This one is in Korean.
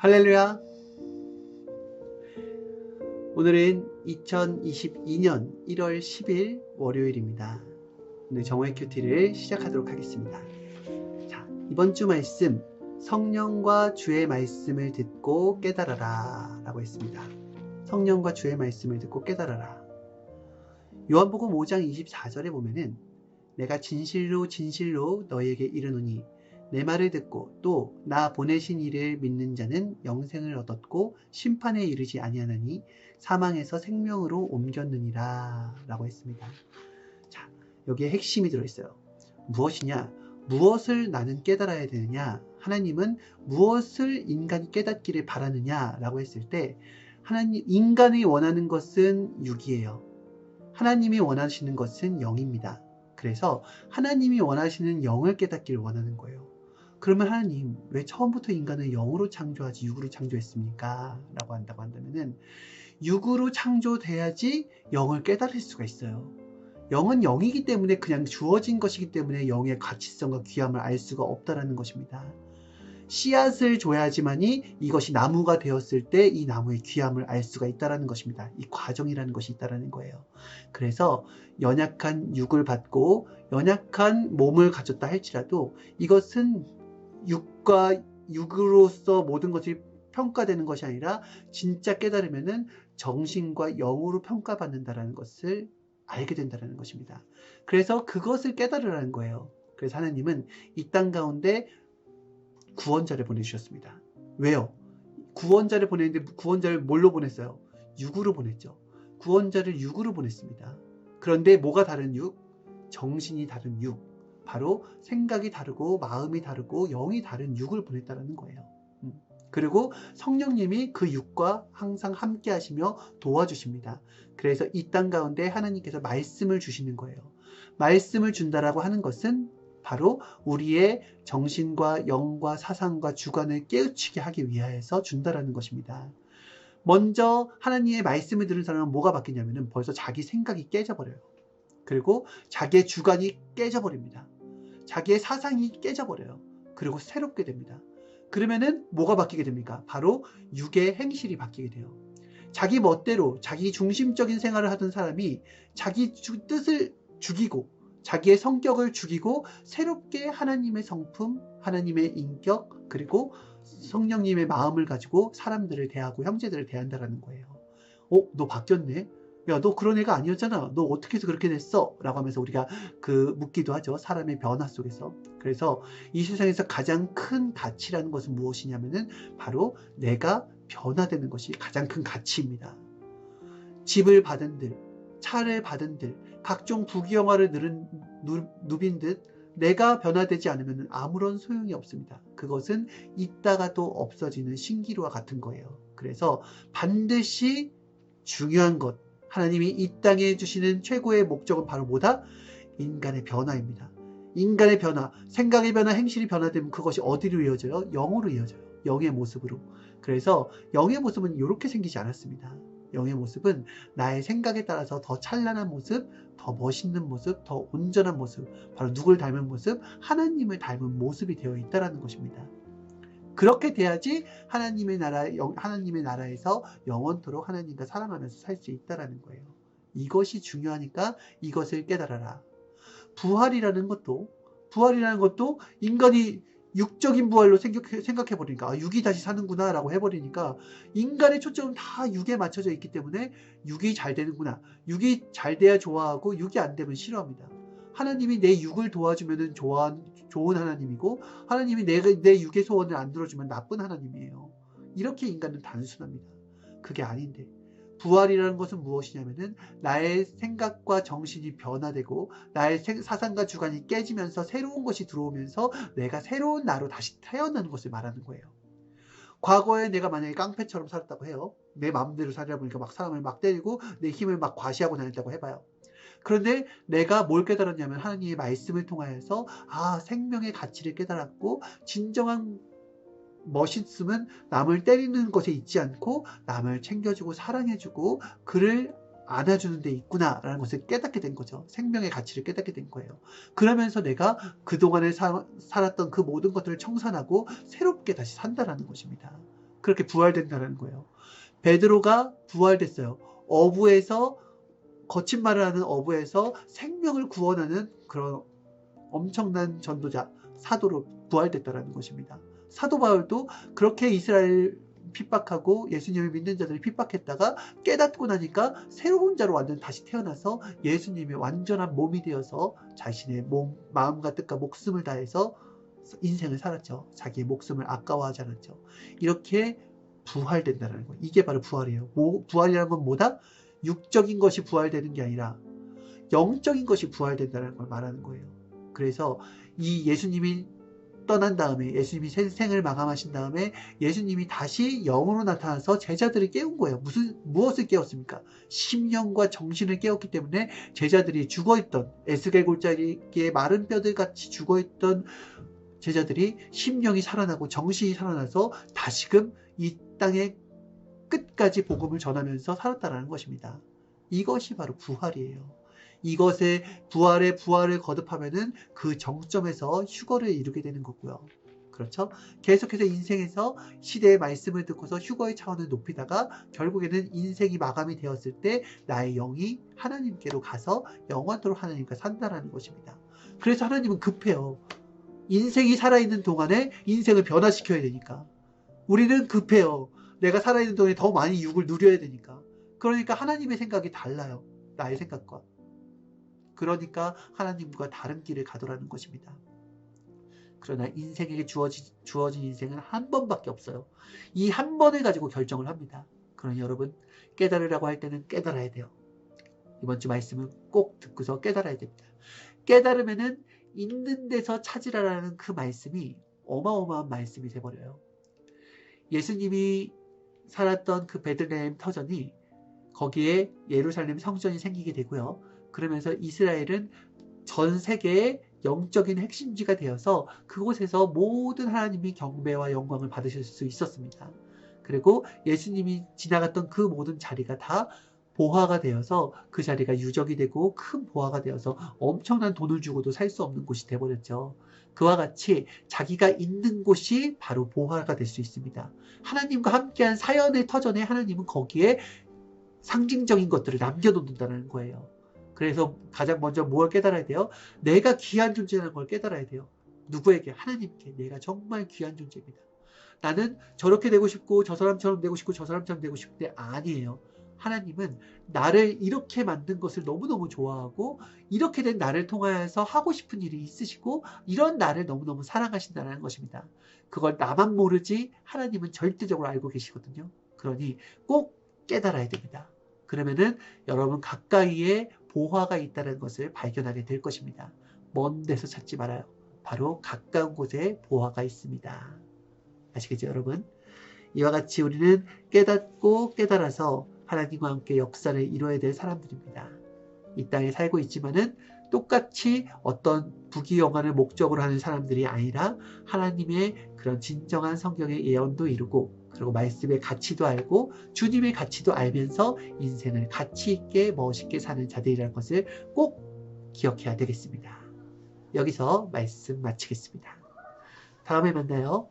할렐루야. 오늘은 2022년 1월 10일 월요일입니다. 오늘 정오의 큐티를 시작하도록 하겠습니다. 자, 이번 주 말씀, 성령과 주의 말씀을 듣고 깨달아라 라고 했습니다. 성령과 주의 말씀을 듣고 깨달아라. 요한복음 5장 24절에 보면은 내가 진실로 진실로 너희에게 이르노니 내 말을 듣고 또 나 보내신 이를 믿는 자는 영생을 얻었고 심판에 이르지 아니하나니 사망에서 생명으로 옮겼느니라 라고 했습니다. 자, 여기에 핵심이 들어있어요. 무엇이냐? 무엇을 나는 깨달아야 되느냐? 하나님은 무엇을 인간이 깨닫기를 바라느냐? 라고 했을 때 인간이 원하는 것은 육이에요. 하나님이 원하시는 것은 영입니다. 그래서 하나님이 원하시는 영을 깨닫기를 원하는 거예요. 그러면 하나님 왜 처음부터 인간을 영으로 창조하지 육으로 창조했습니까? 라고 한다고 한다면은 육으로 창조돼야지 영을 깨달을 수가 있어요. 영은 영이기 때문에 그냥 주어진 것이기 때문에 영의 가치성과 귀함을 알 수가 없다라는 것입니다. 씨앗을 줘야지만이 이것이 나무가 되었을 때 이 나무의 귀함을 알 수가 있다라는 것입니다. 이 과정이라는 것이 있다라는 거예요. 그래서 연약한 육을 받고 연약한 몸을 가졌다 할지라도 이것은 육으로서 모든 것이 평가되는 것이 아니라 진짜 깨달으면은 정신과 영으로 평가받는다라는 것을 알게 된다는 것입니다. 그래서 그것을 깨달으라는 거예요. 그래서 하나님은 이 땅 가운데 구원자를 보내주셨습니다. 왜요? 구원자를 보냈는데 구원자를 뭘로 보냈어요? 육으로 보냈죠. 구원자를 육으로 보냈습니다. 그런데 뭐가 다른 육? 정신이 다른 육. 바로 생각이 다르고 마음이 다르고 영이 다른 육을 보냈다는 거예요. 그리고 성령님이 그 육과 항상 함께 하시며 도와주십니다. 그래서 이 땅 가운데 하나님께서 말씀을 주시는 거예요. 말씀을 준다라고 하는 것은 바로 우리의 정신과 영과 사상과 주관을 깨우치게 하기 위하여서 준다라는 것입니다. 먼저 하나님의 말씀을 들은 사람은 뭐가 바뀌냐면은 벌써 자기 생각이 깨져버려요. 그리고 자기의 주관이 깨져버립니다. 자기의 사상이 깨져버려요. 그리고 새롭게 됩니다. 그러면은 뭐가 바뀌게 됩니까? 바로 육의 행실이 바뀌게 돼요. 자기 멋대로 자기 중심적인 생활을 하던 사람이 자기 뜻을 죽이고 자기의 성격을 죽이고 새롭게 하나님의 성품, 하나님의 인격, 그리고 성령님의 마음을 가지고 사람들을 대하고 형제들을 대한다는 거예요. 너 바뀌었네? 야, 너 그런 애가 아니었잖아. 너 어떻게 해서 그렇게 됐어? 라고 하면서 우리가 묻기도 하죠. 사람의 변화 속에서. 그래서 이 세상에서 가장 큰 가치라는 것은 무엇이냐면은 바로 내가 변화되는 것이 가장 큰 가치입니다. 집을 받은들, 차를 받은들, 각종 부귀영화를 누빈 듯 내가 변화되지 않으면 아무런 소용이 없습니다. 그것은 있다가도 없어지는 신기루와 같은 거예요. 그래서 반드시 중요한 것, 하나님이 이 땅에 주시는 최고의 목적은 바로 뭐다? 인간의 변화입니다. 인간의 변화, 생각의 변화, 행실이 변화되면 그것이 어디로 이어져요? 영으로 이어져요. 영의 모습으로. 그래서 영의 모습은 이렇게 생기지 않았습니다. 영의 모습은 나의 생각에 따라서 더 찬란한 모습, 더 멋있는 모습, 더 온전한 모습, 바로 누굴 닮은 모습? 하나님을 닮은 모습이 되어 있다는 것입니다. 그렇게 돼야지 하나님의 나라에서 영원토록 하나님과 사랑하면서 살 수 있다는 거예요. 이것이 중요하니까 이것을 깨달아라. 부활이라는 것도 인간이 육적인 부활로 생각해버리니까 육이 다시 사는구나 라고 해버리니까 인간의 초점은 다 육에 맞춰져 있기 때문에 육이 잘 되는구나, 육이 잘 돼야 좋아하고 육이 안 되면 싫어합니다. 하나님이 내 육을 도와주면 좋은 하나님이고 하나님이 내 육의 소원을 안 들어주면 나쁜 하나님이에요. 이렇게 인간은 단순합니다. 그게 아닌데 부활이라는 것은 무엇이냐면은 나의 생각과 정신이 변화되고 나의 사상과 주관이 깨지면서 새로운 것이 들어오면서 내가 새로운 나로 다시 태어나는 것을 말하는 거예요. 과거에 내가 만약에 깡패처럼 살았다고 해요. 내 마음대로 살다 보니까 막 사람을 막 때리고 내 힘을 막 과시하고 다녔다고 해봐요. 그런데 내가 뭘 깨달았냐면 하나님의 말씀을 통하여서 생명의 가치를 깨달았고 진정한 멋있음은 남을 때리는 것에 있지 않고 남을 챙겨주고 사랑해주고 그를 안아주는 데 있구나 라는 것을 깨닫게 된 거죠. 생명의 가치를 깨닫게 된 거예요. 그러면서 내가 그동안에 살았던 그 모든 것들을 청산하고 새롭게 다시 산다라는 것입니다. 그렇게 부활된다는 거예요. 베드로가 부활됐어요. 어부에서, 거친 말을 하는 어부에서 생명을 구원하는 그런 엄청난 전도자, 사도로 부활됐다는 것입니다. 사도 바울도 그렇게 이스라엘 핍박하고 예수님을 믿는 자들을 핍박했다가 깨닫고 나니까 새로운 자로 완전 다시 태어나서 예수님의 완전한 몸이 되어서 자신의 몸, 마음과 뜻과 목숨을 다해서 인생을 살았죠. 자기의 목숨을 아까워하지 않았죠. 이렇게 부활된다는 거예요. 이게 바로 부활이에요. 부활이라는 건 뭐다? 육적인 것이 부활되는 게 아니라 영적인 것이 부활된다는 걸 말하는 거예요. 그래서 이 예수님이 떠난 다음에, 예수님이 생을 마감하신 다음에 예수님이 다시 영으로 나타나서 제자들을 깨운 거예요. 무엇을 깨웠습니까? 심령과 정신을 깨웠기 때문에 제자들이 죽어있던, 에스겔 골짜기의 마른 뼈들 같이 죽어있던 제자들이 심령이 살아나고 정신이 살아나서 다시금 이 땅의 끝까지 복음을 전하면서 살았다는 것입니다. 이것이 바로 부활이에요. 이것의 부활을 거듭하면은 그 정점에서 휴거를 이루게 되는 거고요. 그렇죠? 계속해서 인생에서 시대의 말씀을 듣고서 휴거의 차원을 높이다가 결국에는 인생이 마감이 되었을 때 나의 영이 하나님께로 가서 영원토록 하나님과 산다라는 것입니다. 그래서 하나님은 급해요. 인생이 살아있는 동안에 인생을 변화시켜야 되니까. 우리는 급해요. 내가 살아있는 동안에 더 많이 육을 누려야 되니까. 그러니까 하나님의 생각이 달라요. 나의 생각과. 그러니까 하나님과 다른 길을 가더라는 것입니다. 그러나 인생에게 주어진 인생은 한 번밖에 없어요. 이 한 번을 가지고 결정을 합니다. 그러니 여러분, 깨달으라고 할 때는 깨달아야 돼요. 이번 주 말씀은 꼭 듣고서 깨달아야 됩니다. 깨달으면은 있는 데서 찾으라라는 그 말씀이 어마어마한 말씀이 돼버려요. 예수님이 살았던 그 베들레헴 터전이 거기에 예루살렘 성전이 생기게 되고요. 그러면서 이스라엘은 전 세계의 영적인 핵심지가 되어서 그곳에서 모든 하나님의 경배와 영광을 받으실 수 있었습니다. 그리고 예수님이 지나갔던 그 모든 자리가 다 보화가 되어서 그 자리가 유적이 되고 큰 보화가 되어서 엄청난 돈을 주고도 살 수 없는 곳이 되어버렸죠. 그와 같이 자기가 있는 곳이 바로 보화가 될 수 있습니다. 하나님과 함께한 사연의 터전에 하나님은 거기에 상징적인 것들을 남겨놓는다는 거예요. 그래서 가장 먼저 뭘 깨달아야 돼요? 내가 귀한 존재라는 걸 깨달아야 돼요. 누구에게? 하나님께. 내가 정말 귀한 존재입니다. 나는 저렇게 되고 싶고 저 사람처럼 되고 싶고 저 사람처럼 되고 싶은데 아니에요. 하나님은 나를 이렇게 만든 것을 너무너무 좋아하고 이렇게 된 나를 통하여서 하고 싶은 일이 있으시고 이런 나를 너무너무 사랑하신다는 것입니다. 그걸 나만 모르지 하나님은 절대적으로 알고 계시거든요. 그러니 꼭 깨달아야 됩니다. 그러면은 여러분 가까이에 보화가 있다는 것을 발견하게 될 것입니다. 먼 데서 찾지 말아요. 바로 가까운 곳에 보화가 있습니다. 아시겠죠, 여러분? 이와 같이 우리는 깨닫고 깨달아서 하나님과 함께 역사를 이루어야 될 사람들입니다. 이 땅에 살고 있지만은 똑같이 어떤 부귀영화를 목적으로 하는 사람들이 아니라 하나님의 그런 진정한 성경의 예언도 이루고 그리고 말씀의 가치도 알고 주님의 가치도 알면서 인생을 가치 있게 멋있게 사는 자들이라는 것을 꼭 기억해야 되겠습니다. 여기서 말씀 마치겠습니다. 다음에 만나요.